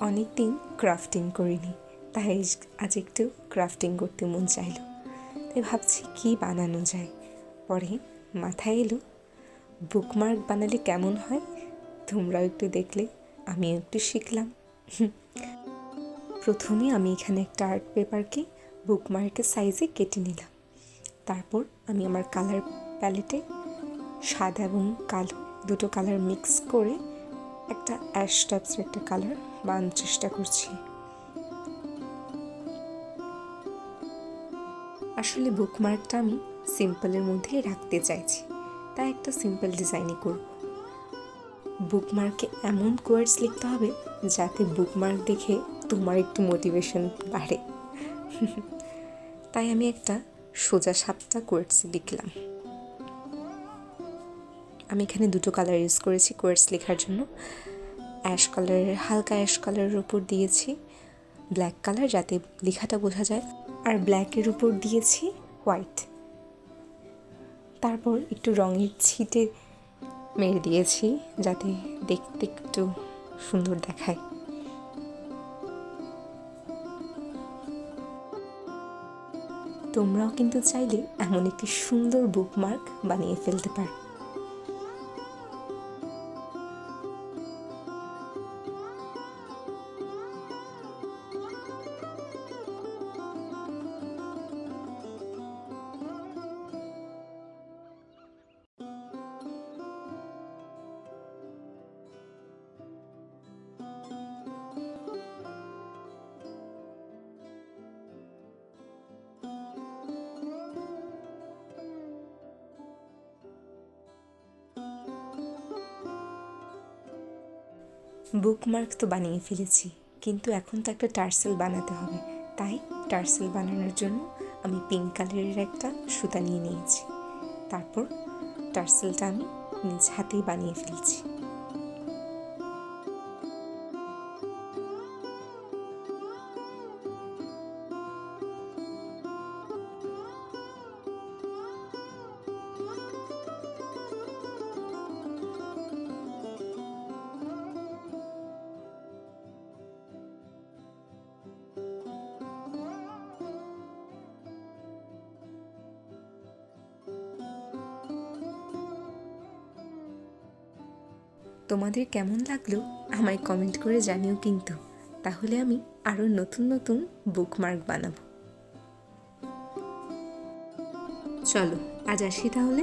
অনেক দিন ক্রাফটিং করিনি, তাই আজ একটু ক্রাফটিং করতে মন চাইলো। তাই ভাবছি কী বানানো যায়। পরে মাথায় এলো বুকমার্ক বানালে কেমন হয়। তোমরাও একটু দেখলে, আমিও একটু শিখলাম। প্রথমে আমি এখানে একটা আর্ট পেপারকে বুকমার্কের সাইজে কেটে নিলাম। তারপর আমি আমার কালার প্যালেটে সাদা এবং কালো দুটো কালার মিক্স করে একটা অ্যাশ টাইপসের একটা কালার বানানোর চেষ্টা করছি। আসলে বুকমার্কটা আমি সিম্পলের মধ্যেই রাখতে চাইছি, তাই একটা সিম্পল ডিজাইনই করব। বুকমার্কে এমন কোয়ার্ডস লিখতে হবে যাতে বুকমার্ক দেখে তোমার একটু মোটিভেশন বাড়ে। তাই আমি একটা সোজা সাপটা কোয়ার্ডস লিখলাম। আমি এখানে দুটো কালার ইউজ করেছি কোয়ার্ডস লেখার জন্য। অ্যাশ কালারের, হালকা অ্যাশ কালারের উপর দিয়েছি ব্ল্যাক কালার যাতে লেখাটা বোঝা যায়, আর ব্ল্যাকের উপর দিয়েছি হোয়াইট। তারপর একটু রঙের ছিটে মেরে দিয়েছি যাতে দেখতে একটু সুন্দর দেখায়। তোমরাও কিন্তু চাইলে এমন একটি সুন্দর বুকমার্ক বানিয়ে ফেলতে পারো। বুকমার্ক তো বানিয়ে ফেলেছি, কিন্তু এখন তো একটা টার্সেল বানাতে হবে। তাই টার্সেল বানানোর জন্য আমি পিঙ্ক কালারের একটা সুতা নিয়ে নিয়েছি। তারপর টার্সেলটা আমি নিজ হাতেই বানিয়ে ফেলছি। তোমাদের কেমন লাগলো আমায় কমেন্ট করে জানিও কিন্তু, তাহলে আমি আরও নতুন নতুন বুকমার্ক বানাবো। চলো আজ আসি তাহলে।